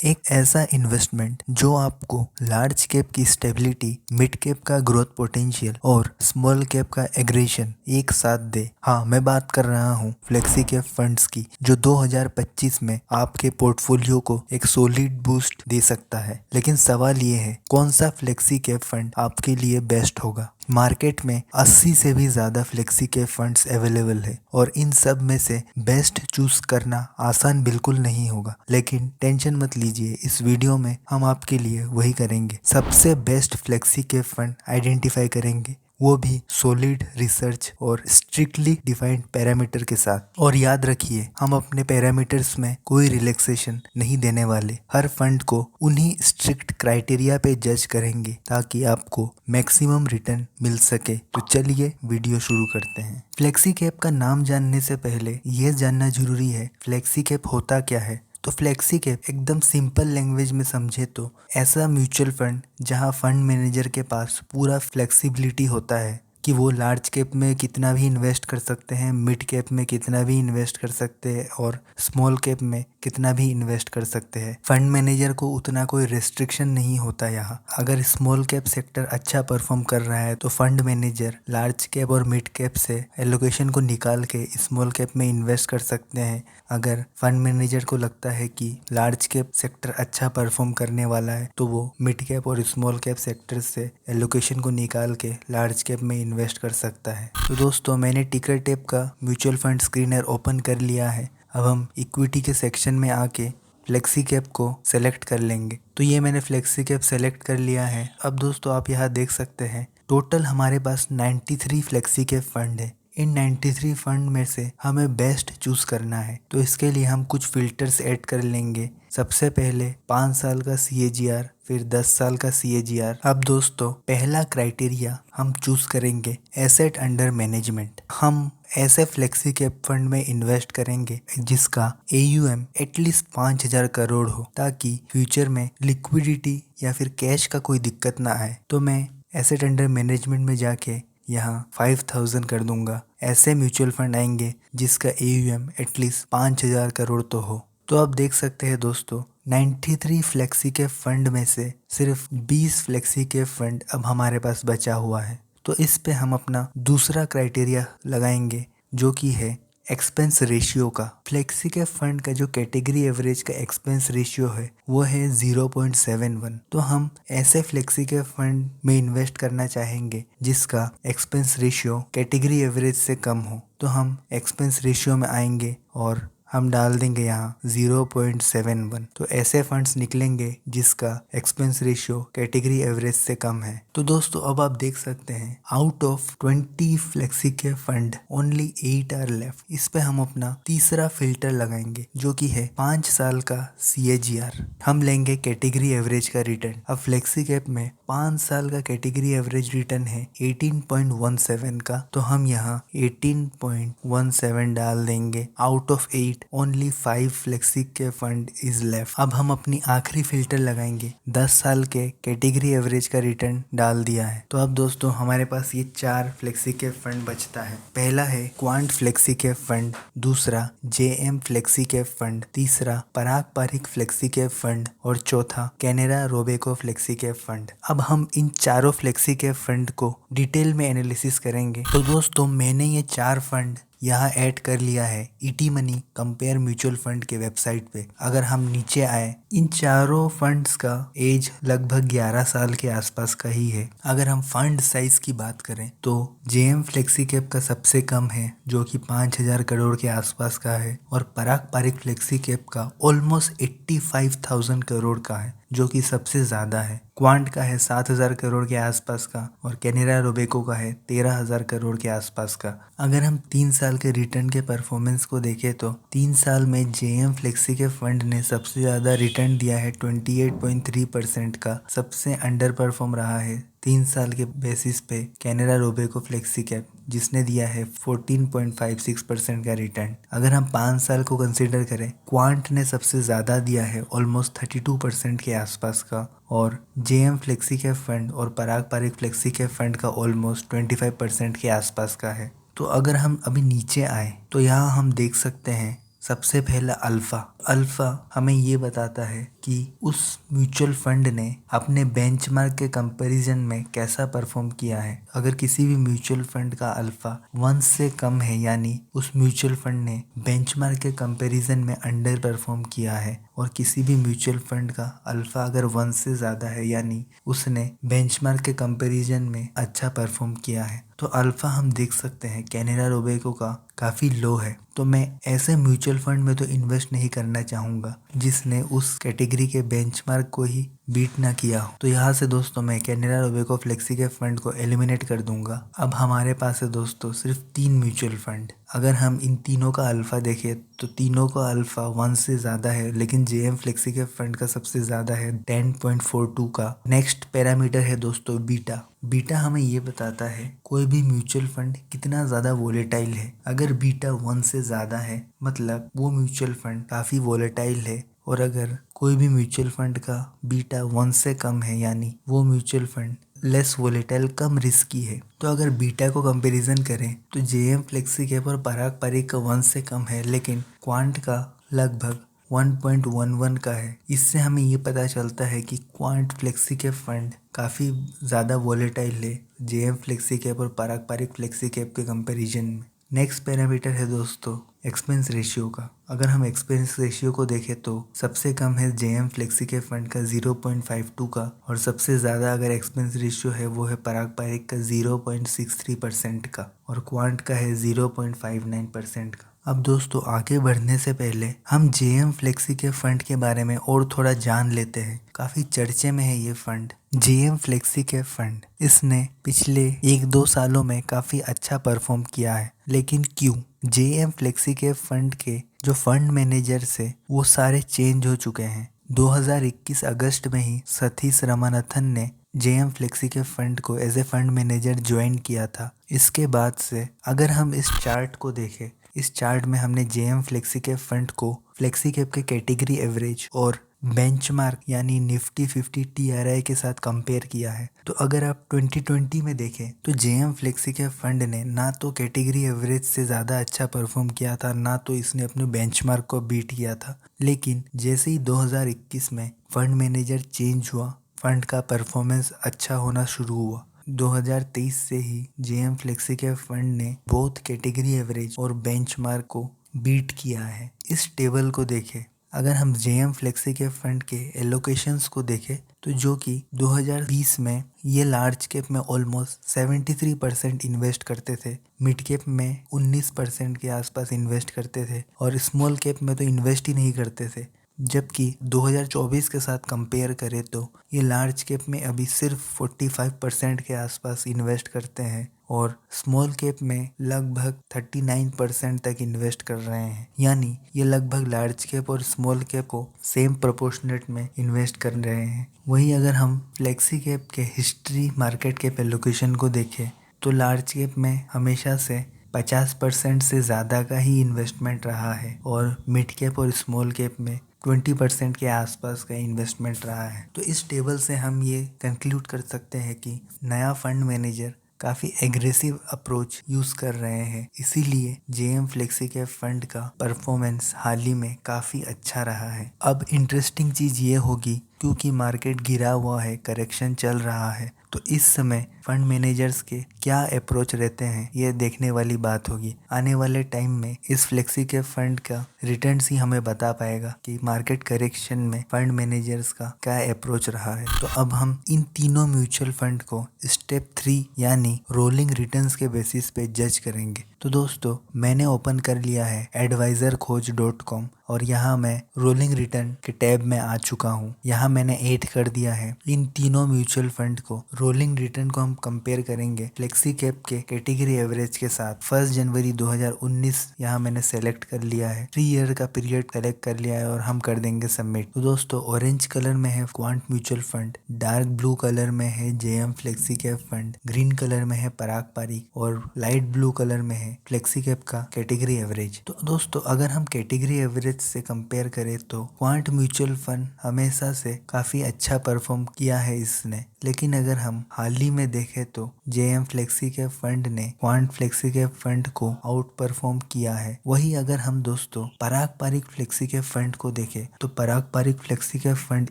एक ऐसा इन्वेस्टमेंट जो आपको लार्ज कैप की स्टेबिलिटी, मिड कैप का ग्रोथ पोटेंशियल और स्मॉल कैप का एग्रेशन एक साथ दे। हाँ, मैं बात कर रहा हूँ फ्लेक्सी कैप फंड्स की, जो 2025 में आपके पोर्टफोलियो को एक सॉलिड बूस्ट दे सकता है। लेकिन सवाल ये है, कौन सा फ्लेक्सी कैप फंड आपके लिए बेस्ट होगा? मार्केट में 80 से भी ज़्यादा फ्लेक्सी कैप फंड्स अवेलेबल है और इन सब में से बेस्ट चूज करना आसान बिल्कुल नहीं होगा। लेकिन टेंशन मत लीजिए, इस वीडियो में हम आपके लिए वही करेंगे। सबसे best flexi cap fund identify करेंगे, वो भी सॉलिड रिसर्च और स्ट्रिक्टली डिफाइंड पैरामीटर के साथ। और याद रखिए, हम अपने पैरामीटर्स में कोई रिलैक्सेशन नहीं देने वाले। हर फंड को उन्हीं स्ट्रिक्ट क्राइटेरिया पे जज करेंगे ताकि आपको मैक्सिमम रिटर्न मिल सके। तो चलिए वीडियो शुरू करते हैं। फ्लेक्सी कैप का नाम जानने से पहले यह जानना जरूरी है, फ्लेक्सी कैप होता क्या है। तो फ्लेक्सी कैप एकदम सिंपल लैंग्वेज में समझे तो ऐसा म्यूचुअल फंड जहां फंड मैनेजर के पास पूरा फ्लेक्सिबिलिटी होता है कि वो लार्ज कैप में कितना भी इन्वेस्ट कर सकते हैं, मिड कैप में कितना भी इन्वेस्ट कर सकते हैं और स्मॉल कैप में कितना भी इन्वेस्ट कर सकते हैं। फंड मैनेजर को उतना कोई रेस्ट्रिक्शन नहीं होता यहाँ। अगर स्मॉल कैप सेक्टर अच्छा परफॉर्म कर रहा है तो फंड मैनेजर लार्ज कैप और मिड कैप से एलोकेशन को निकाल के स्मॉल कैप में इन्वेस्ट कर सकते हैं। अगर फंड मैनेजर को लगता है कि लार्ज कैप सेक्टर अच्छा परफॉर्म करने वाला है तो वो मिड कैप और स्मॉल कैप सेक्टर से एलोकेशन को निकाल के लार्ज कैप में इन्वेस्ट कर सकता है। तो दोस्तों, मैंने टिकर टेप का म्यूचुअल फंड स्क्रीनर ओपन कर लिया है। अब हम इक्विटी के सेक्शन में आके फ्लेक्सी कैप को सेलेक्ट कर लेंगे। तो ये मैंने फ्लेक्सी कैप सेलेक्ट कर लिया है। अब दोस्तों, आप यहाँ देख सकते हैं टोटल हमारे पास 93 फ्लेक्सी कैप फंड है। इन 93 फंड में से हमें बेस्ट चूज करना है, तो इसके लिए हम कुछ फिल्टर्स ऐड कर लेंगे। सबसे पहले 5 साल का CAGR, फिर 10 साल का CAGR। अब दोस्तों, पहला क्राइटेरिया हम चूज करेंगे एसेट अंडर मैनेजमेंट। हम ऐसे फ्लेक्सी कैप फंड में इन्वेस्ट करेंगे जिसका AUM एटलीस्ट 5,000 करोड़ हो, ताकि फ्यूचर में लिक्विडिटी या फिर कैश का कोई दिक्कत ना आए। तो मैं एसेट अंडर मैनेजमेंट में जाके यहाँ 5,000 कर दूंगा। ऐसे म्यूचुअल फंड आएंगे जिसका AUM एटलीस्ट 5,000 करोड़ तो हो। तो आप देख सकते हैं दोस्तों, 93 फ्लेक्सी कैप फंड में से सिर्फ 20 फ्लेक्सी कैप फंड अब हमारे पास बचा हुआ है। तो इस पे हम अपना दूसरा क्राइटेरिया लगाएंगे, जो कि है एक्सपेंस रेशियो का। फ्लेक्सी कैप फंड का जो कैटेगरी एवरेज का एक्सपेंस रेशियो है वो है 0.71। तो हम ऐसे फ्लेक्सी कैप फंड में इन्वेस्ट करना चाहेंगे जिसका एक्सपेंस रेशियो कैटेगरी एवरेज से कम हो। तो हम एक्सपेंस रेशियो में आएंगे और हम डाल देंगे यहाँ 0.71। तो ऐसे फंड्स निकलेंगे जिसका एक्सपेंस रेशियो कैटेगरी एवरेज से कम है। तो दोस्तों, अब आप देख सकते हैं out of 20 flexi cap fund only 8 are left. इस पे हम अपना तीसरा फिल्टर लगाएंगे, जो कि है 5 साल का CAGR। हम लेंगे कैटेगरी एवरेज का रिटर्न। अब फ्लेक्सी कैप में 5 साल का कैटेगरी एवरेज रिटर्न है 18.17 का, तो हम यहाँ 18.17 डाल देंगे। आउट ऑफ 8 ओनली 5 फ्लेक्सी के फंड इज लेफ्ट। अब हम अपनी आखिरी फिल्टर लगाएंगे, 10 साल के कैटेगरी एवरेज का रिटर्न डाल दिया है। तो अब दोस्तों, हमारे पास ये 4 फ्लेक्सी के फंड बचता है। पहला है क्वांट फ्लेक्सी के फंड, दूसरा JM फ्लेक्सी के फंड, तीसरा पराग पारिक फ्लेक्सी के फंड और चौथा कैनेरा रोबेको फ्लेक्सी के फंड। अब हम इन चारों फ्लेक्सी के फंड को डिटेल में एनालिसिस करेंगे। तो दोस्तों, मैंने ये 4 फंड यहाँ ऐड कर लिया है ET money compare mutual fund के वेबसाइट पे। अगर हम नीचे आए, इन चारों फंड्स का एज लगभग 11 साल के आसपास का ही है। अगर हम फंड साइज की बात करें तो JM फ्लेक्सी कैप का सबसे कम है, जो कि 5,000 करोड़ के आसपास का है, और पराग पारिक फ्लेक्सी कैप का ऑलमोस्ट 85,000 करोड़ का है, जो कि सबसे ज्यादा है। क्वांट का है 7,000 करोड़ के आसपास का और कैनेरा रोबेको का है 13,000 करोड़ के आसपास का। अगर हम 3 साल के रिटर्न के परफॉर्मेंस को देखें तो 3 साल में JM फ्लेक्सी के फंड ने सबसे ज्यादा रिटर्न दिया है 28.3% का। सबसे अंडर परफॉर्म रहा है 3 साल के बेसिस पे कैनेरा रोबेको फ्लेक्सी कैप, जिसने दिया है 14.56% का रिटर्न। अगर हम 5 साल को कंसीडर करें, क्वांट ने सबसे ज़्यादा दिया है ऑलमोस्ट 32% के आसपास का, और JM फ्लेक्सी कैप फंड और पराग पारिक फ्लेक्सी कैप फंड का ऑलमोस्ट 25% के आसपास का है। तो अगर हम अभी नीचे आए तो यहाँ हम देख सकते हैं सबसे पहला अल्फा। अल्फा हमें ये बताता है कि उस म्यूचुअल फंड ने अपने बेंचमार्क के कंपैरिजन में कैसा परफॉर्म किया है। अगर किसी भी म्यूचुअल फंड का अल्फा 1 से कम है यानी उस म्यूचुअल फंड ने बेंचमार्क के कंपैरिजन में अंडर परफॉर्म किया है, और किसी भी म्यूचुअल फंड का अल्फा अगर 1 से ज़्यादा है यानी उसने बेंचमार्क के कंपैरिजन में अच्छा परफॉर्म किया है। तो अल्फा हम देख सकते हैं कैनरा रोबेको का काफ़ी लो है। तो मैं ऐसे म्यूचुअल फंड में तो इन्वेस्ट नहीं करना चाहूँगा जिसने उस कैटेगरी के बेंचमार्क को ही बीट ना किया हो। तो यहाँ से दोस्तों मैं Canara Robeco flexi cap fund को एलिमिनेट कर दूंगा। अब हमारे पास है दोस्तों सिर्फ 3 म्यूचुअल फंड। अगर हम इन तीनों का अल्फा देखें तो तीनों का अल्फा 1 से ज़्यादा है, लेकिन जेएम फ्लेक्सी कैप फंड का सबसे ज़्यादा है 10.42 का। नेक्स्ट पैरामीटर है दोस्तों बीटा। बीटा हमें ये बताता है कोई भी म्यूचुअल फंड कितना ज़्यादा वोलेटाइल है। अगर बीटा 1 से ज़्यादा है मतलब वो म्यूचुअल फंड काफ़ी वोलेटाइल है, और अगर कोई भी म्यूचुअल फंड का बीटा 1 से कम है यानी वो म्यूचुअल फंड लेस वोलेटाइल, कम रिस्की है। तो अगर बीटा को कंपैरिजन करें तो जेएम फ्लेक्सी कैप और पराग पारिक का 1 से कम है, लेकिन क्वांट का लगभग 1.11 का है। इससे हमें ये पता चलता है कि क्वांट फ्लेक्सी कैप फंड काफ़ी ज़्यादा वोलेटाइल है जेएम फ्लेक्सी कैप और पराग पारिक फ्लेक्सी कैप के कंपैरिजन में। नेक्स्ट पैरामीटर है दोस्तों एक्सपेंस रेशियो का। अगर हम एक्सपेंस रेशियो को देखें तो सबसे कम है जेएम फ्लेक्सी कैप फंड का 0.52 का, और सबसे ज़्यादा अगर एक्सपेंस रेशियो है वो है पराग पारिक का 0.63% का, और क्वांट का है 0.59% का। अब दोस्तों आगे बढ़ने से पहले हम जेएम फ्लेक्सी कैप फंड के बारे में और थोड़ा जान लेते हैं। काफ़ी चर्चे में है ये fund JM flexi cap fund. इसने पिछले 1-2 सालों में काफ़ी अच्छा परफॉर्म किया है, लेकिन क्यों? जेएम फ्लेक्सी कैप फंड के जो फंड मैनेजर्स है वो सारे चेंज हो चुके हैं। 2021 अगस्त में ही सतीश रामानाथन ने जेएम फ्लेक्सी कैप फंड को as a fund manager join किया था। इसके बाद से अगर हम इस चार्ट को देखें, इस चार्ट में हमने जेएम फ्लेक्सी कैप फंड को फ्लेक्सी कैप के कैटेगरी एवरेज और बेंचमार्क यानी निफ्टी 50 टीआरआई के साथ कंपेयर किया है। तो अगर आप 2020 में देखें तो जेएम फ्लेक्सी कैप फंड ने ना तो कैटेगरी एवरेज से ज़्यादा अच्छा परफॉर्म किया था, ना तो इसने अपने बेंचमार्क को बीट किया था। लेकिन जैसे ही 2021 में फंड मैनेजर चेंज हुआ, फंड का परफॉर्मेंस अच्छा होना शुरू हुआ। 2023 से ही जेएम फ्लेक्सी कैप फंड ने बोथ कैटेगरी एवरेज और बेंचमार्क को बीट किया है। इस टेबल को देखें, अगर हम जेएम फ्लेक्सी कैप फंड के एलोकेशंस को देखें तो जो कि 2020 में ये लार्ज कैप में ऑलमोस्ट 73% इन्वेस्ट करते थे, मिड कैप में 19% के आसपास इन्वेस्ट करते थे, और स्मॉल कैप में तो इन्वेस्ट ही नहीं करते थे। जबकि 2024 के साथ कंपेयर करें तो ये लार्ज कैप में अभी सिर्फ 45% के आसपास इन्वेस्ट करते हैं, और स्मॉल कैप में लगभग 39% तक इन्वेस्ट कर रहे हैं। यानी ये लगभग लार्ज कैप और स्मॉल कैप को सेम प्रोपोर्शनेट में इन्वेस्ट कर रहे हैं। वहीं अगर हम फ्लेक्सी कैप के हिस्ट्री मार्केट कैप एलोकेशन को देखें तो लार्ज कैप में हमेशा से 50% से ज़्यादा का ही इन्वेस्टमेंट रहा है, और मिड कैप और स्मॉल कैप में 20% के आसपास का इन्वेस्टमेंट रहा है। तो इस टेबल से हम ये कंक्लूड कर सकते हैं कि नया फंड मैनेजर काफ़ी एग्रेसिव अप्रोच यूज़ कर रहे हैं, इसीलिए जेएम फ्लेक्सी कैप फंड का परफॉर्मेंस हाल ही में काफ़ी अच्छा रहा है। अब इंटरेस्टिंग चीज़ ये होगी क्योंकि मार्केट गिरा हुआ है, करेक्शन चल रहा है, तो इस समय फंड मैनेजर्स के क्या अप्रोच रहते हैं ये देखने वाली बात होगी। आने वाले टाइम में इस फ्लेक्सी कैप फंड का रिटर्न्स ही हमें बता पाएगा कि मार्केट करेक्शन में फंड मैनेजर्स का क्या अप्रोच रहा है। तो अब हम इन तीनों म्यूचुअल फंड को स्टेप 3 यानी रोलिंग रिटर्न्स के बेसिस पे जज करेंगे। तो दोस्तों मैंने ओपन कर लिया है advisorkhoj.com, और यहाँ मैं रोलिंग रिटर्न के टैब में आ चुका हूँ। यहाँ मैंने ऐड कर दिया है इन तीनों म्यूचुअल फंड को। रोलिंग रिटर्न को हम कंपेयर करेंगे फ्लेक्सी कैप के कैटेगरी एवरेज के साथ। 1 जनवरी 2019 यहाँ मैंने सेलेक्ट कर लिया है, 3 ईयर का पीरियड सेलेक्ट कर लिया है, और हम कर देंगे सबमिट। तो दोस्तों ऑरेंज कलर में है quant mutual fund, dark blue colour में है JM flexi cap fund, green colour में है पराग पारिक, और लाइट ब्लू कलर में है फ्लेक्सी कैप का कैटेगरी एवरेज। तो दोस्तों अगर हम कैटेगरी एवरेज से कंपेयर करें तो क्वांट म्यूचुअल फंड हमेशा से काफ़ी अच्छा परफॉर्म किया है इसने। लेकिन अगर हम हाल ही में देखें देखें तो जेएम फ्लेक्सी कैप फंड ने क्वांट फ्लेक्सी कैप फंड को आउट परफॉर्म किया है। वही अगर हम दोस्तों पराग पारिक फ्लेक्सी कैप फंड को देखें तो पराग पारिक फ्लेक्सी कैप फंड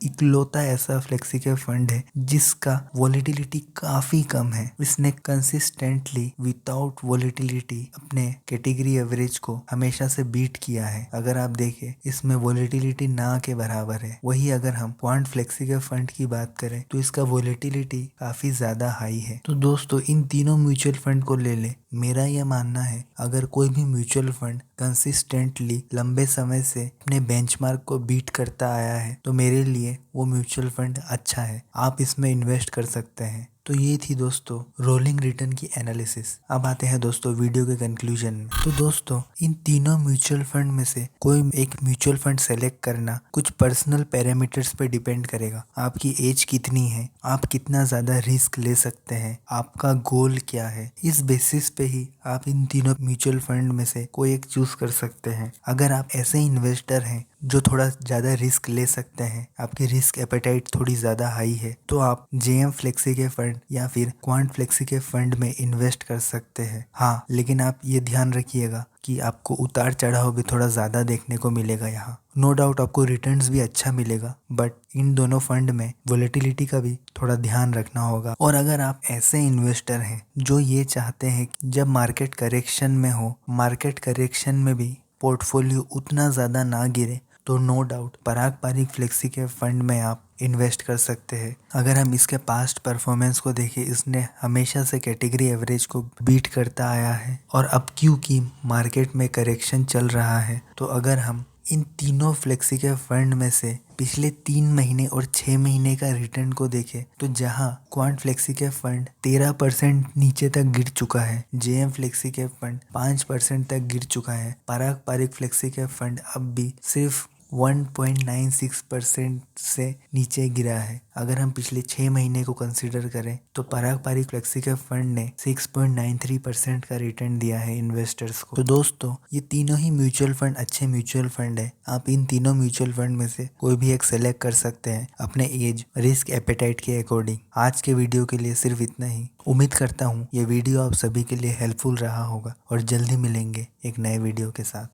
इकलौता ऐसा फ्लेक्सी कैप फंड है जिसका वॉलेटिलिटी काफी कम है। इसने कंसिस्टेंटली विदाउट वॉलेटिलिटी अपने कैटेगरी एवरेज को हमेशा से बीट किया है। अगर आप देखें इसमें वॉलेटिलिटी ना के बराबर है। वही अगर हम क्वांट फ्लेक्सी कैप फंड की बात करें तो इसका वॉलेटिलिटी काफी ज्यादा हाई है। तो दोस्तों इन तीनों म्यूचुअल फंड को ले ले। मेरा यह मानना है अगर कोई भी म्यूचुअल फंड कंसिस्टेंटली लंबे समय से अपने बेंचमार्क को बीट करता आया है तो मेरे लिए वो म्यूचुअल फंड अच्छा है, आप इसमें इन्वेस्ट कर सकते हैं। तो ये थी दोस्तों रोलिंग रिटर्न की एनालिसिस। अब आते हैं दोस्तों वीडियो के कंक्लूजन में। तो दोस्तों इन तीनों म्यूचुअल फंड में से कोई एक म्यूचुअल फंड सेलेक्ट करना कुछ पर्सनल पैरामीटर्स पे डिपेंड करेगा। आपकी एज कितनी है, आप कितना ज्यादा रिस्क ले सकते हैं, आपका गोल क्या है, इस बेसिस पे ही आप इन तीनों म्यूचुअल फंड में से कोई एक चूज कर सकते हैं। अगर आप ऐसे इन्वेस्टर हैं जो थोड़ा ज़्यादा रिस्क ले सकते हैं, आपकी रिस्क एपेटाइट थोड़ी ज़्यादा हाई है, तो आप जेएम फ्लेक्सी के फंड या फिर क्वांट फ्लेक्सी के फंड में इन्वेस्ट कर सकते हैं। हाँ, लेकिन आप ये ध्यान रखिएगा कि आपको उतार चढ़ाव भी थोड़ा ज़्यादा देखने को मिलेगा यहाँ। नो डाउट आपको रिटर्न्स भी अच्छा मिलेगा, बट इन दोनों फंड में वोलेटिलिटी का भी थोड़ा ध्यान रखना होगा। और अगर आप ऐसे इन्वेस्टर हैं जो ये चाहते हैं कि जब मार्केट करेक्शन में हो, मार्केट करेक्शन में भी पोर्टफोलियो उतना ज़्यादा ना गिरे, तो नो डाउट पराग पारिक फ्लेक्सी के फंड में आप इन्वेस्ट कर सकते हैं। अगर हम इसके पास्ट परफॉर्मेंस को देखें, इसने हमेशा से कैटेगरी एवरेज को बीट करता आया है। और अब क्योंकि मार्केट में करेक्शन चल रहा है, तो अगर हम इन तीनों फ्लेक्सी के फंड में से पिछले 3 महीने और 6 महीने का रिटर्न को देखें तो जहां क्वांट फ्लेक्सी के फंड 13% नीचे तक गिर चुका है, जेएम फ्लेक्सी के फंड 5% तक गिर चुका है, पराग पारिक फ्लेक्सी के फंड अब भी सिर्फ 1.96% से नीचे गिरा है। अगर हम पिछले 6 महीने को कंसीडर करें तो पराग पारिक फ्लेक्सी के फंड ने 6.93% का रिटर्न दिया है इन्वेस्टर्स को। तो दोस्तों ये तीनों ही म्यूचुअल फंड अच्छे म्यूचुअल फंड है। आप इन तीनों म्यूचुअल फंड में से कोई भी एक सेलेक्ट कर सकते हैं अपने एज रिस्क एपेटाइट के अकॉर्डिंग। आज के वीडियो के लिए सिर्फ इतना ही। उम्मीद करता हूँ ये वीडियो आप सभी के लिए हेल्पफुल रहा होगा और जल्दी मिलेंगे एक नए वीडियो के साथ।